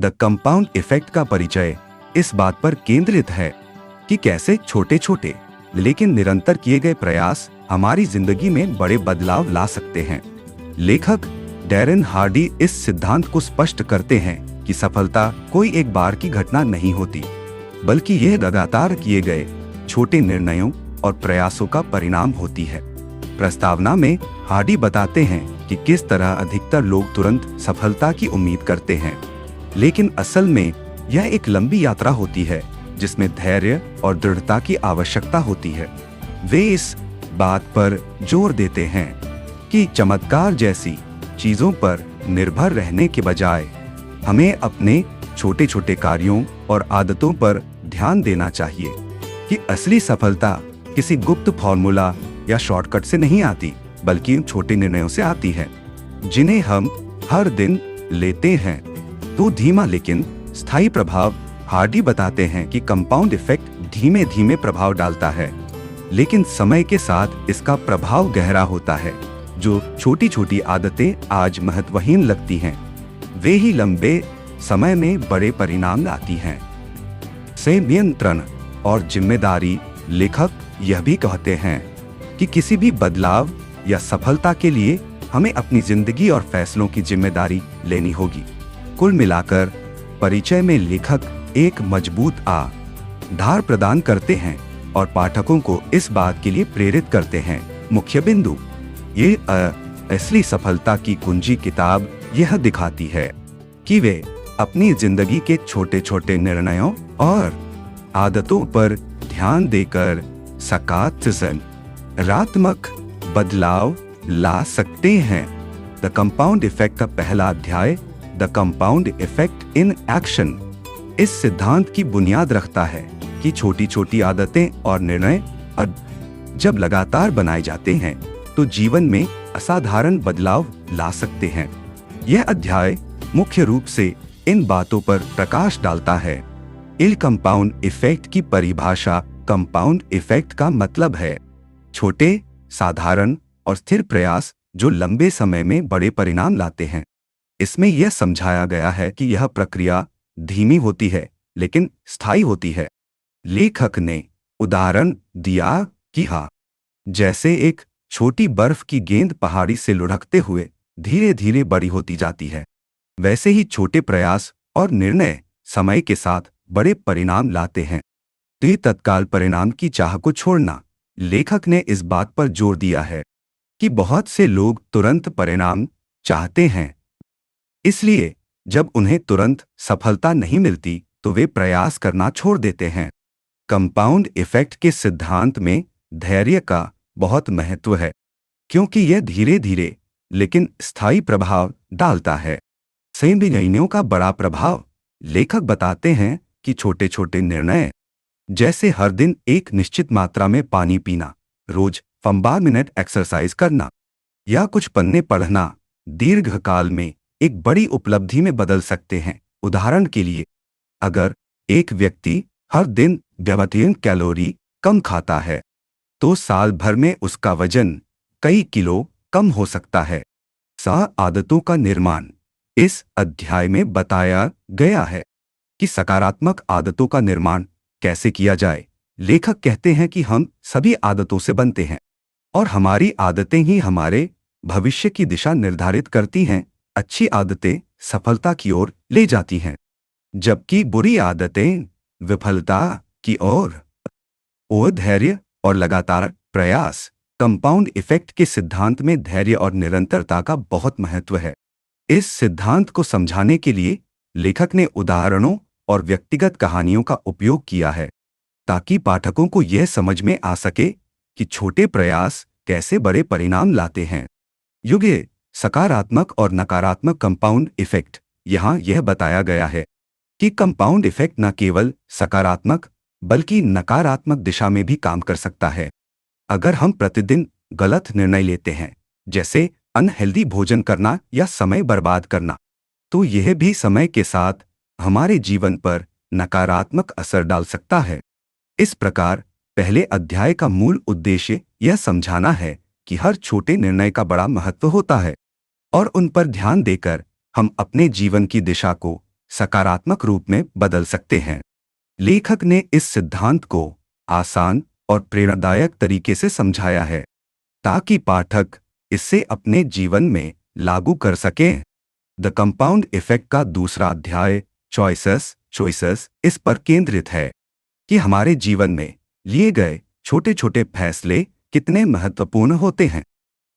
The compound effect का परिचय इस बात पर केंद्रित है कि कैसे छोटे छोटे लेकिन निरंतर किए गए प्रयास हमारी जिंदगी में बड़े बदलाव ला सकते हैं। लेखक डैरेन हार्डी इस सिद्धांत को स्पष्ट करते हैं कि सफलता कोई एक बार की घटना नहीं होती, बल्कि यह लगातार किए गए छोटे निर्णयों और प्रयासों का परिणाम होती है। प्रस्तावना में हार्डी बताते हैं कि किस तरह अधिकतर लोग तुरंत सफलता की उम्मीद करते हैं, लेकिन असल में यह एक लंबी यात्रा होती है जिसमें धैर्य और दृढ़ता की आवश्यकता होती है। वे इस बात पर जोर देते हैं कि चमत्कार जैसी चीजों पर निर्भर रहने के बजाय हमें अपने छोटे छोटे कार्यों और आदतों पर ध्यान देना चाहिए कि असली सफलता किसी गुप्त फॉर्मूला या शॉर्टकट से नहीं आती, बल्कि इन छोटे निर्णयों से आती है जिन्हें हम हर दिन लेते हैं। तो धीमा लेकिन स्थायी प्रभाव। हार्डी बताते हैं कि कंपाउंड इफेक्ट धीमे धीमे प्रभाव डालता है, लेकिन समय के साथ इसका प्रभाव गहरा होता है। जो छोटी छोटी आदतें आज महत्वहीन लगती हैं, वे ही लंबे समय में बड़े परिणाम लाती हैं। से नियंत्रण और जिम्मेदारी। लेखक यह भी कहते हैं कि किसी भी बदलाव या सफलता के लिए हमें अपनी जिंदगी और फैसलों की जिम्मेदारी लेनी होगी। कुल मिलाकर परिचय में लेखक एक मजबूत आधार प्रदान करते हैं और पाठकों को इस बात के लिए प्रेरित करते हैं। मुख्य बिंदु ये असली सफलता की कुंजी किताब यह दिखाती है कि वे अपनी जिंदगी के छोटे छोटे निर्णयों और आदतों पर ध्यान देकर सकारात्मक बदलाव ला सकते हैं। द कंपाउंड इफेक्ट का पहला अध्याय, the compound effect in action, इस सिद्धांत की बुनियाद रखता है कि छोटी छोटी आदतें और निर्णय जब लगातार बनाए जाते हैं तो जीवन में असाधारण बदलाव ला सकते हैं। यह अध्याय मुख्य रूप से इन बातों पर प्रकाश डालता है। इल कंपाउंड इफेक्ट की परिभाषा। कंपाउंड इफेक्ट का मतलब है छोटे, साधारण और स्थिर प्रयास जो लंबे समय में बड़े परिणाम लाते हैं। इसमें यह समझाया गया है कि यह प्रक्रिया धीमी होती है लेकिन स्थायी होती है। लेखक ने उदाहरण दिया कि जैसे एक छोटी बर्फ की गेंद पहाड़ी से लुढ़कते हुए धीरे धीरे बड़ी होती जाती है, वैसे ही छोटे प्रयास और निर्णय समय के साथ बड़े परिणाम लाते हैं। तो ये तत्काल परिणाम की चाह को छोड़ना। लेखक ने इस बात पर जोर दिया है कि बहुत से लोग तुरंत परिणाम चाहते हैं, इसलिए जब उन्हें तुरंत सफलता नहीं मिलती तो वे प्रयास करना छोड़ देते हैं। कंपाउंड इफेक्ट के सिद्धांत में धैर्य का बहुत महत्व है, क्योंकि यह धीरे धीरे लेकिन स्थायी प्रभाव डालता है। निर्णयों का बड़ा प्रभाव। लेखक बताते हैं कि छोटे छोटे निर्णय जैसे हर दिन एक निश्चित मात्रा में पानी पीना, रोज 15 मिनट एक्सरसाइज करना या कुछ पन्ने पढ़ना दीर्घकाल में एक बड़ी उपलब्धि में बदल सकते हैं। उदाहरण के लिए, अगर एक व्यक्ति हर दिन 32 कैलोरी कम खाता है तो साल भर में उसका वजन कई किलो कम हो सकता है। आदतों का निर्माण। इस अध्याय में बताया गया है कि सकारात्मक आदतों का निर्माण कैसे किया जाए। लेखक कहते हैं कि हम सभी आदतों से बनते हैं और हमारी आदतें ही हमारे भविष्य की दिशा निर्धारित करती हैं। अच्छी आदतें सफलता की ओर ले जाती हैं, जबकि बुरी आदतें विफलता की ओर। धैर्य और लगातार प्रयास। कंपाउंड इफेक्ट के सिद्धांत में धैर्य और निरंतरता का बहुत महत्व है। इस सिद्धांत को समझाने के लिए लेखक ने उदाहरणों और व्यक्तिगत कहानियों का उपयोग किया है ताकि पाठकों को यह समझ में आ सके कि छोटे प्रयास कैसे बड़े परिणाम लाते हैं। युगे सकारात्मक और नकारात्मक कंपाउंड इफेक्ट। यहाँ यह बताया गया है कि कंपाउंड इफेक्ट न केवल सकारात्मक बल्कि नकारात्मक दिशा में भी काम कर सकता है। अगर हम प्रतिदिन गलत निर्णय लेते हैं, जैसे अनहेल्दी भोजन करना या समय बर्बाद करना, तो यह भी समय के साथ हमारे जीवन पर नकारात्मक असर डाल सकता है। इस प्रकार पहले अध्याय का मूल उद्देश्य यह समझाना है कि हर छोटे निर्णय का बड़ा महत्व होता है और उन पर ध्यान देकर हम अपने जीवन की दिशा को सकारात्मक रूप में बदल सकते हैं। लेखक ने इस सिद्धांत को आसान और प्रेरणादायक तरीके से समझाया है ताकि पाठक इसे अपने जीवन में लागू कर सकें। द कंपाउंड इफेक्ट का दूसरा अध्याय चॉइसेस इस पर केंद्रित है कि हमारे जीवन में लिए गए छोटे छोटे फैसले कितने महत्वपूर्ण होते हैं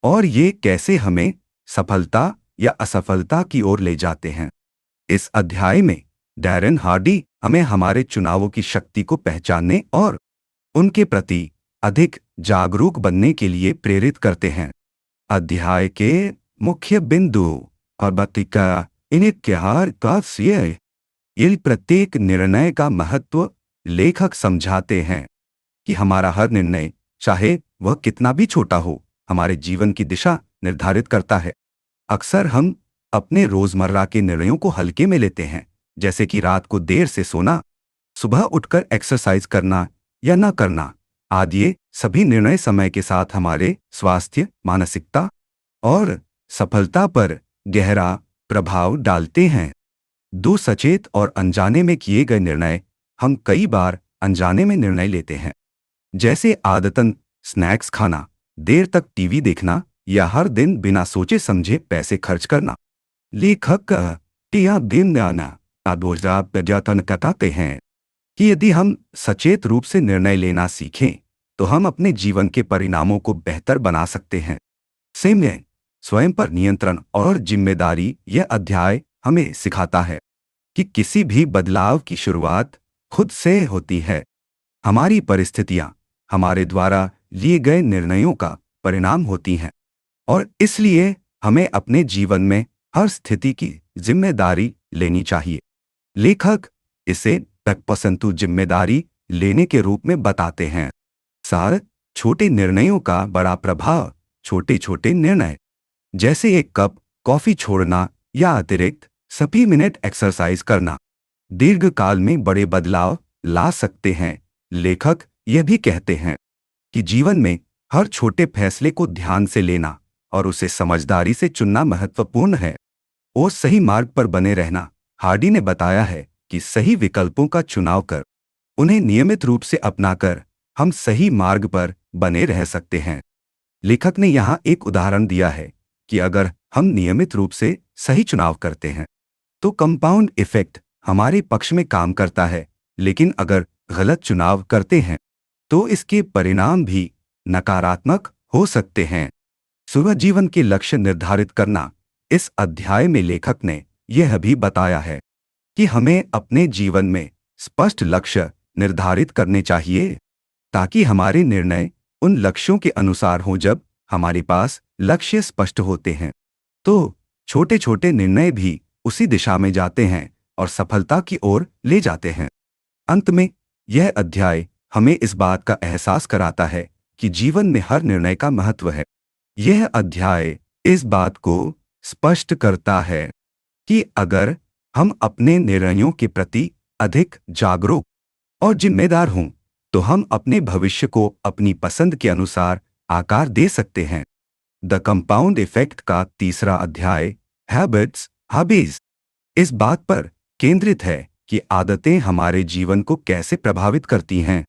और ये कैसे हमें सफलता या असफलता की ओर ले जाते हैं। इस अध्याय में डैरेन हार्डी हमें हमारे चुनावों की शक्ति को पहचानने और उनके प्रति अधिक जागरूक बनने के लिए प्रेरित करते हैं। अध्याय के मुख्य बिंदु और बतिका इन्हें क्या ये प्रत्येक निर्णय का महत्व लेखक समझाते हैं कि हमारा हर निर्णय, चाहे वह कितना भी छोटा हो, हमारे जीवन की दिशा निर्धारित करता है। अक्सर हम अपने रोजमर्रा के निर्णयों को हल्के में लेते हैं, जैसे कि रात को देर से सोना, सुबह उठकर एक्सरसाइज करना या न करना आदि। ये सभी निर्णय समय के साथ हमारे स्वास्थ्य, मानसिकता और सफलता पर गहरा प्रभाव डालते हैं। दो सचेत और अनजाने में किए गए निर्णय। हम कई बार अनजाने में निर्णय लेते हैं, जैसे आदतन स्नैक्स खाना, देर तक टीवी देखना या हर दिन बिना सोचे समझे पैसे खर्च करना। लेखक टिया दीनदयाना प्रजातन कहते हैं कि यदि हम सचेत रूप से निर्णय लेना सीखें तो हम अपने जीवन के परिणामों को बेहतर बना सकते हैं। स्वयं पर नियंत्रण और जिम्मेदारी। यह अध्याय हमें सिखाता है कि किसी भी बदलाव की शुरुआत खुद से होती है। हमारी परिस्थितियां हमारे द्वारा लिए गए निर्णयों का परिणाम होती हैं और इसलिए हमें अपने जीवन में हर स्थिति की जिम्मेदारी लेनी चाहिए। लेखक इसे तकपसंतु जिम्मेदारी लेने के रूप में बताते हैं। सार छोटे निर्णयों का बड़ा प्रभाव। छोटे छोटे निर्णय जैसे एक कप कॉफी छोड़ना या अतिरिक्त सभी मिनट एक्सरसाइज करना दीर्घकाल में बड़े बदलाव ला सकते हैं। लेखक यह भी कहते हैं कि जीवन में हर छोटे फैसले को ध्यान से लेना और उसे समझदारी से चुनना महत्वपूर्ण है और सही मार्ग पर बने रहना। हार्डी ने बताया है कि सही विकल्पों का चुनाव कर उन्हें नियमित रूप से अपनाकर हम सही मार्ग पर बने रह सकते हैं। लेखक ने यहाँ एक उदाहरण दिया है कि अगर हम नियमित रूप से सही चुनाव करते हैं तो कंपाउंड इफेक्ट हमारे पक्ष में काम करता है, लेकिन अगर गलत चुनाव करते हैं तो इसके परिणाम भी नकारात्मक हो सकते हैं। सुबह जीवन के लक्ष्य निर्धारित करना। इस अध्याय में लेखक ने यह भी बताया है कि हमें अपने जीवन में स्पष्ट लक्ष्य निर्धारित करने चाहिए ताकि हमारे निर्णय उन लक्ष्यों के अनुसार हों। जब हमारे पास लक्ष्य स्पष्ट होते हैं तो छोटे छोटे निर्णय भी उसी दिशा में जाते हैं और सफलता की ओर ले जाते हैं। अंत में यह अध्याय हमें इस बात का एहसास कराता है कि जीवन में हर निर्णय का महत्व है। यह अध्याय इस बात को स्पष्ट करता है कि अगर हम अपने निर्णयों के प्रति अधिक जागरूक और जिम्मेदार हों तो हम अपने भविष्य को अपनी पसंद के अनुसार आकार दे सकते हैं। द कंपाउंड इफेक्ट का तीसरा अध्याय हैबिट्स इस बात पर केंद्रित है कि आदतें हमारे जीवन को कैसे प्रभावित करती हैं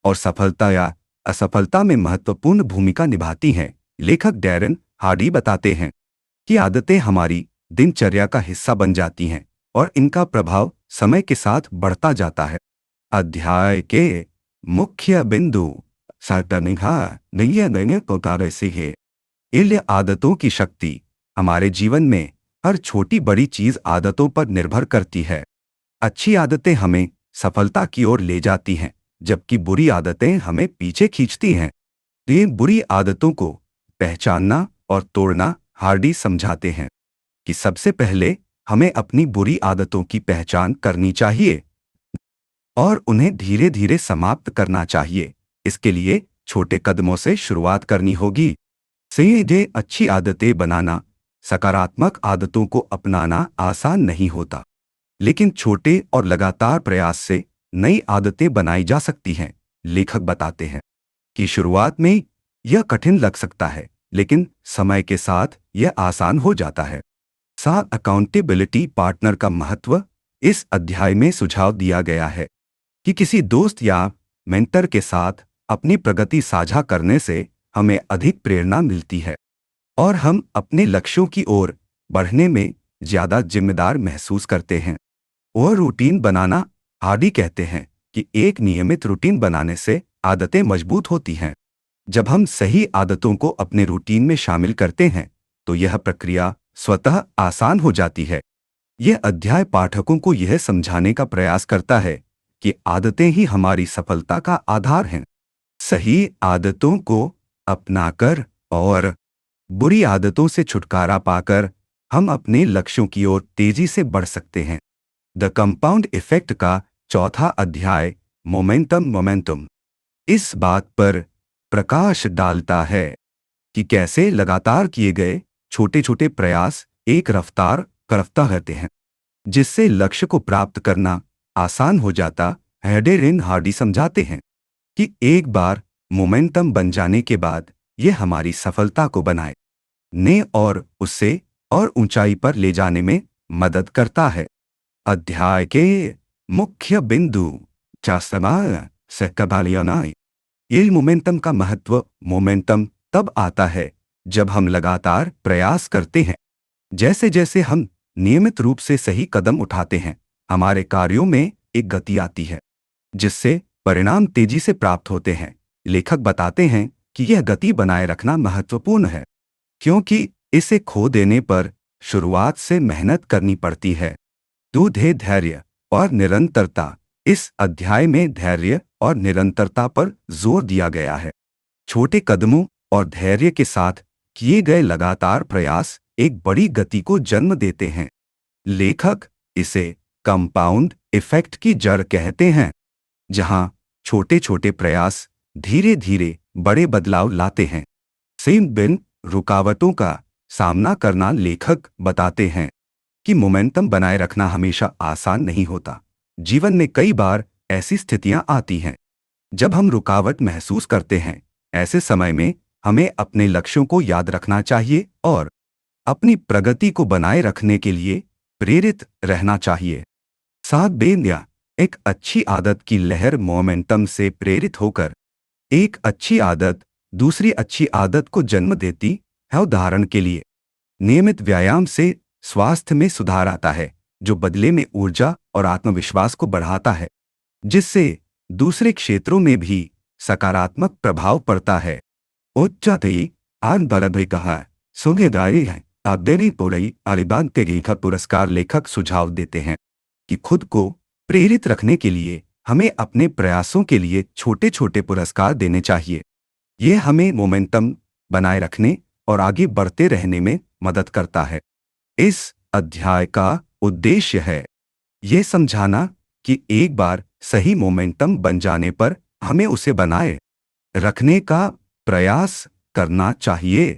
और सफलता या असफलता में महत्वपूर्ण भूमिका निभाती हैं। लेखक डैरेन हार्डी बताते हैं कि आदतें हमारी दिनचर्या का हिस्सा बन जाती हैं और इनका प्रभाव समय के साथ बढ़ता जाता है। अध्याय के मुख्य बिंदु आदतों की शक्ति। हमारे जीवन में हर छोटी बड़ी चीज आदतों पर निर्भर करती है। अच्छी आदतें हमें सफलता की ओर ले जाती हैं, जबकि बुरी आदतें हमें पीछे खींचती हैं। ये बुरी आदतों को पहचानना और तोड़ना हार्डी समझाते हैं कि सबसे पहले हमें अपनी बुरी आदतों की पहचान करनी चाहिए और उन्हें धीरे धीरे समाप्त करना चाहिए। इसके लिए छोटे कदमों से शुरुआत करनी होगी। सीधे अच्छी आदतें बनाना, सकारात्मक आदतों को अपनाना आसान नहीं होता, लेकिन छोटे और लगातार प्रयास से नई आदतें बनाई जा सकती हैं। लेखक बताते हैं कि शुरुआत में यह कठिन लग सकता है, लेकिन समय के साथ यह आसान हो जाता है। साथ अकाउंटेबिलिटी पार्टनर का महत्व। इस अध्याय में सुझाव दिया गया है कि किसी दोस्त या मेंटर के साथ अपनी प्रगति साझा करने से हमें अधिक प्रेरणा मिलती है और हम अपने लक्ष्यों की ओर बढ़ने में ज्यादा जिम्मेदार महसूस करते हैं। और रूटीन बनाना, हार्डी कहते हैं कि एक नियमित रूटीन बनाने से आदतें मजबूत होती हैं। जब हम सही आदतों को अपने रूटीन में शामिल करते हैं तो यह प्रक्रिया स्वतः आसान हो जाती है। यह अध्याय पाठकों को यह समझाने का प्रयास करता है कि आदतें ही हमारी सफलता का आधार हैं। सही आदतों को अपनाकर और बुरी आदतों से छुटकारा पाकर हम अपने लक्ष्यों की ओर तेजी से बढ़ सकते हैं। द कंपाउंड इफेक्ट का चौथा अध्याय मोमेंटम इस बात पर प्रकाश डालता है कि कैसे लगातार किए गए छोटे छोटे प्रयास एक रफ्तार करता रहते हैं जिससे लक्ष्य को प्राप्त करना आसान हो जाता है। डेरेन हार्डी समझाते हैं कि एक बार मोमेंटम बन जाने के बाद यह हमारी सफलता को बनाए ने और उससे और ऊंचाई पर ले जाने में मदद करता है। अध्याय के मुख्य बिंदु ये मोमेंटम का महत्व। मोमेंटम तब आता है जब हम लगातार प्रयास करते हैं। जैसे जैसे हम नियमित रूप से सही कदम उठाते हैं हमारे कार्यों में एक गति आती है जिससे परिणाम तेजी से प्राप्त होते हैं। लेखक बताते हैं कि यह गति बनाए रखना महत्वपूर्ण है क्योंकि इसे खो देने पर शुरुआत से मेहनत करनी पड़ती है। धैर्य और निरंतरता। इस अध्याय में धैर्य और निरंतरता पर जोर दिया गया है। छोटे कदमों और धैर्य के साथ किए गए लगातार प्रयास एक बड़ी गति को जन्म देते हैं। लेखक इसे कंपाउंड इफेक्ट की जड़ कहते हैं, जहां छोटे छोटे प्रयास धीरे धीरे बड़े बदलाव लाते हैं। सेम बिन रुकावटों का सामना करना। लेखक बताते हैं कि मोमेंटम बनाए रखना हमेशा आसान नहीं होता। जीवन में कई बार ऐसी स्थितियां आती हैं जब हम रुकावट महसूस करते हैं। ऐसे समय में हमें अपने लक्ष्यों को याद रखना चाहिए और अपनी प्रगति को बनाए रखने के लिए प्रेरित रहना चाहिए। साथ बेंदिया एक अच्छी आदत की लहर मोमेंटम से प्रेरित होकर एक अच्छी आदत दूसरी अच्छी आदत को जन्म देती है। उदाहरण के लिए नियमित व्यायाम से स्वास्थ्य में सुधार आता है जो बदले में ऊर्जा और आत्मविश्वास को बढ़ाता है जिससे दूसरे क्षेत्रों में भी सकारात्मक प्रभाव पड़ता है। उच्चतई आन बलद कहा सुगेदारी है आदेरी पोरई अलिबान के लेखक पुरस्कार। लेखक सुझाव देते हैं कि खुद को प्रेरित रखने के लिए हमें अपने प्रयासों के लिए छोटे छोटे पुरस्कार देने चाहिए। यह हमें मोमेंटम बनाए रखने और आगे बढ़ते रहने में मदद करता है। इस अध्याय का उद्देश्य है यह समझाना कि एक बार सही मोमेंटम बन जाने पर हमें उसे बनाए रखने का प्रयास करना चाहिए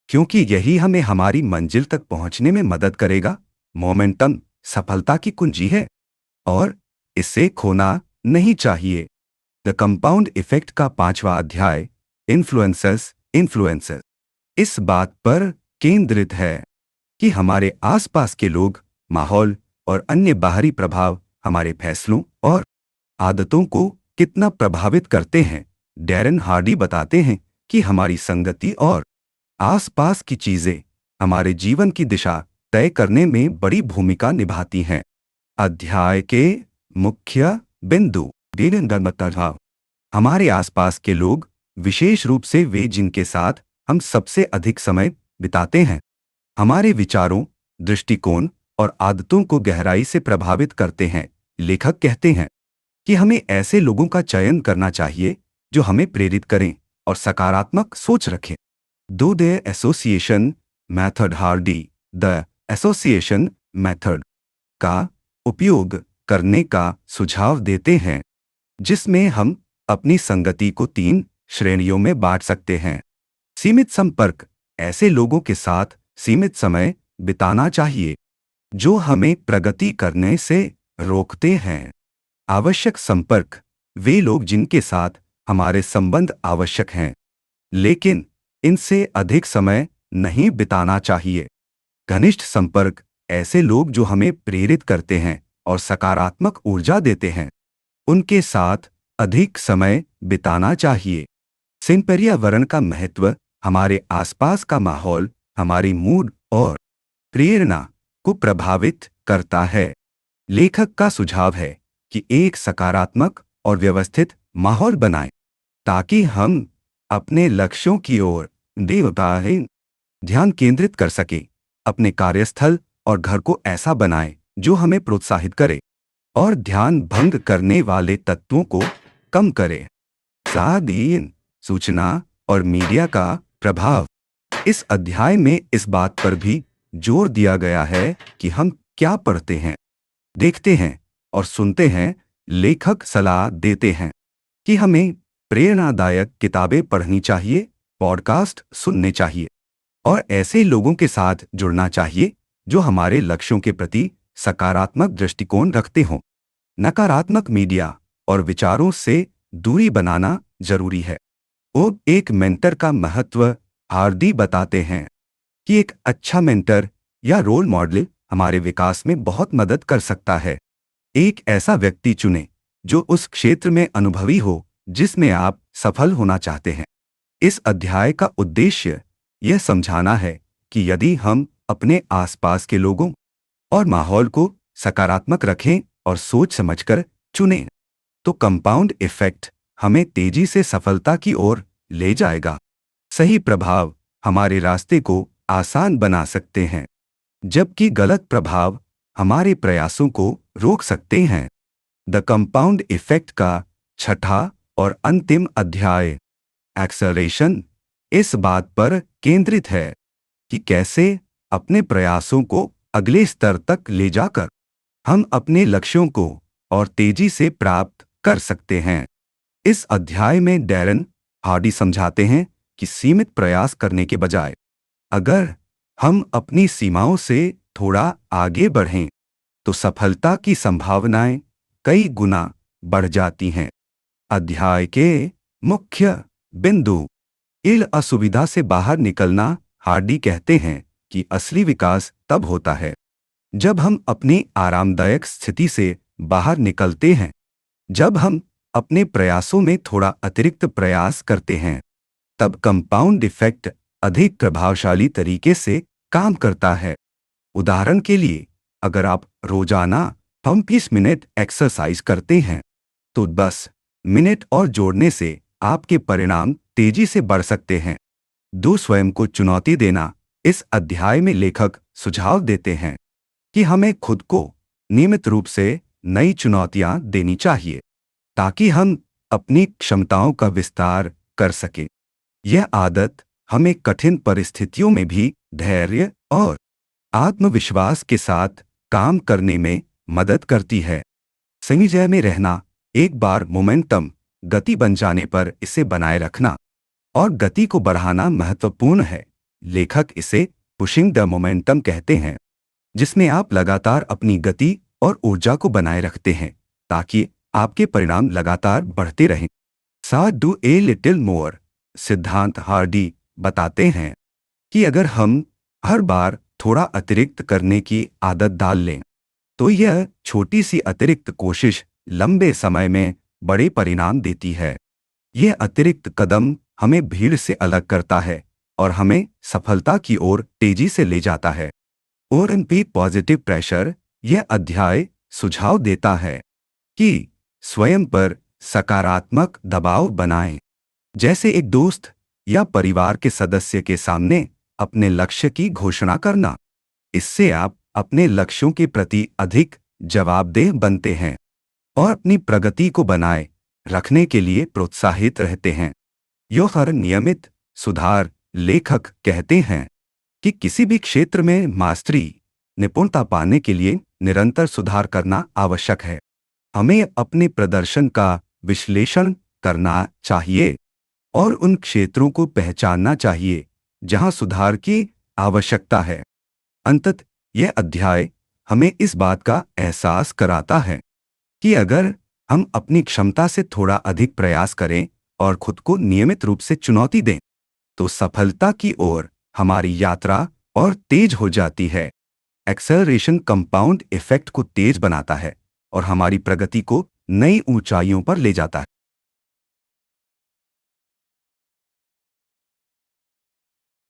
क्योंकि यही हमें हमारी मंजिल तक पहुंचने में मदद करेगा। मोमेंटम सफलता की कुंजी है और इसे खोना नहीं चाहिए। द कंपाउंड इफेक्ट का पांचवा अध्याय इन्फ्लुएंसर्स इस बात पर केंद्रित है कि हमारे आसपास के लोग, माहौल और अन्य बाहरी प्रभाव हमारे फैसलों और आदतों को कितना प्रभावित करते हैं। डैरेन हार्डी बताते हैं कि हमारी संगति और आसपास की चीजें हमारे जीवन की दिशा तय करने में बड़ी भूमिका निभाती हैं। अध्याय के मुख्य बिंदु। हमारे आसपास के लोग, विशेष रूप से वे जिनके साथ हम सबसे अधिक समय बिताते हैं, हमारे विचारों, दृष्टिकोण और आदतों को गहराई से प्रभावित करते हैं। लेखक कहते हैं कि हमें ऐसे लोगों का चयन करना चाहिए जो हमें प्रेरित करें और सकारात्मक सोच रखें। The association method. Hardy the association method का उपयोग करने का सुझाव देते हैं जिसमें हम अपनी संगति को 3 श्रेणियों में बांट सकते हैं। सीमित संपर्क। ऐसे लोगों के साथ सीमित समय बिताना चाहिए जो हमें प्रगति करने से रोकते हैं। आवश्यक संपर्क। वे लोग जिनके साथ हमारे संबंध आवश्यक हैं लेकिन इनसे अधिक समय नहीं बिताना चाहिए। घनिष्ठ संपर्क। ऐसे लोग जो हमें प्रेरित करते हैं और सकारात्मक ऊर्जा देते हैं, उनके साथ अधिक समय बिताना चाहिए। पर्यावरण का महत्व हमारे आसपास का माहौल हमारी मूड और प्रेरणा को प्रभावित करता है। लेखक का सुझाव है कि एक सकारात्मक और व्यवस्थित माहौल बनाएं ताकि हम अपने लक्ष्यों की ओर दीर्घकालीन ध्यान केंद्रित कर सकें। अपने कार्यस्थल और घर को ऐसा बनाएं जो हमें प्रोत्साहित करे और ध्यान भंग करने वाले तत्वों को कम करे। सादीन सूचना और मीडिया का प्रभाव। इस अध्याय में इस बात पर भी जोर दिया गया है कि हम क्या पढ़ते हैं, देखते हैं और सुनते हैं। लेखक सलाह देते हैं कि हमें प्रेरणादायक किताबें पढ़नी चाहिए, पॉडकास्ट सुनने चाहिए और ऐसे लोगों के साथ जुड़ना चाहिए जो हमारे लक्ष्यों के प्रति सकारात्मक दृष्टिकोण रखते हों। नकारात्मक मीडिया और विचारों से दूरी बनाना जरूरी है। वो एक मेंटर का महत्व हार्डी बताते हैं कि एक अच्छा मेंटर या रोल मॉडल हमारे विकास में बहुत मदद कर सकता है। एक ऐसा व्यक्ति चुनें जो उस क्षेत्र में अनुभवी हो जिसमें आप सफल होना चाहते हैं। इस अध्याय का उद्देश्य यह समझाना है कि यदि हम अपने आसपास के लोगों और माहौल को सकारात्मक रखें और सोच समझकर चुनें तो कंपाउंड इफेक्ट हमें तेजी से सफलता की ओर ले जाएगा। सही प्रभाव हमारे रास्ते को आसान बना सकते हैं, जबकि गलत प्रभाव हमारे प्रयासों को रोक सकते हैं। द कंपाउंड इफेक्ट का छठा और अंतिम अध्याय एक्सेलरेशन इस बात पर केंद्रित है कि कैसे अपने प्रयासों को अगले स्तर तक ले जाकर हम अपने लक्ष्यों को और तेजी से प्राप्त कर सकते हैं। इस अध्याय में डैरन हार्डी समझाते हैं कि सीमित प्रयास करने के बजाय अगर हम अपनी सीमाओं से थोड़ा आगे बढ़ें तो सफलता की संभावनाएं कई गुना बढ़ जाती हैं। अध्याय के मुख्य बिंदु। इस असुविधा से बाहर निकलना। हार्डी कहते हैं कि असली विकास तब होता है जब हम अपनी आरामदायक स्थिति से बाहर निकलते हैं, जब हम अपने प्रयासों में थोड़ा अतिरिक्त प्रयास करते हैं, तब कंपाउंड इफेक्ट अधिक प्रभावशाली तरीके से काम करता है। उदाहरण के लिए, अगर आप रोजाना 25 मिनट एक्सरसाइज करते हैं तो 10 मिनट और जोड़ने से आपके परिणाम तेजी से बढ़ सकते हैं। स्वयं को चुनौती देना। इस अध्याय में लेखक सुझाव देते हैं कि हमें खुद को नियमित रूप से नई चुनौतियां देनी चाहिए ताकि हम अपनी क्षमताओं का विस्तार कर सकें। यह आदत हमें कठिन परिस्थितियों में भी धैर्य और आत्मविश्वास के साथ काम करने में मदद करती है। संजय में रहना। एक बार मोमेंटम गति बन जाने पर इसे बनाए रखना और गति को बढ़ाना महत्वपूर्ण है। लेखक इसे पुशिंग द मोमेंटम कहते हैं, जिसमें आप लगातार अपनी गति और ऊर्जा को बनाए रखते हैं ताकि आपके परिणाम लगातार बढ़ते रहें। डू ए लिटिल मोर सिद्धांत हार्डी बताते हैं कि अगर हम हर बार थोड़ा अतिरिक्त करने की आदत डाल लें तो यह छोटी सी अतिरिक्त कोशिश लंबे समय में बड़े परिणाम देती है। यह अतिरिक्त कदम हमें भीड़ से अलग करता है और हमें सफलता की ओर तेजी से ले जाता है। और एनपी पॉजिटिव प्रेशर। यह अध्याय सुझाव देता है कि स्वयं पर सकारात्मक दबाव बनाएं, जैसे एक दोस्त या परिवार के सदस्य के सामने अपने लक्ष्य की घोषणा करना। इससे आप अपने लक्ष्यों के प्रति अधिक जवाबदेह बनते हैं और अपनी प्रगति को बनाए रखने के लिए प्रोत्साहित रहते हैं। हर नियमित सुधार। लेखक कहते हैं कि किसी भी क्षेत्र में निपुणता पाने के लिए निरंतर सुधार करना आवश्यक है। हमें अपने प्रदर्शन का विश्लेषण करना चाहिए और उन क्षेत्रों को पहचानना चाहिए जहां सुधार की आवश्यकता है। अंततः यह अध्याय हमें इस बात का एहसास कराता है कि अगर हम अपनी क्षमता से थोड़ा अधिक प्रयास करें और खुद को नियमित रूप से चुनौती दें तो सफलता की ओर हमारी यात्रा और तेज हो जाती है। एक्सेलरेशन कंपाउंड इफेक्ट को तेज बनाता है और हमारी प्रगति को नई ऊंचाइयों पर ले जाता है।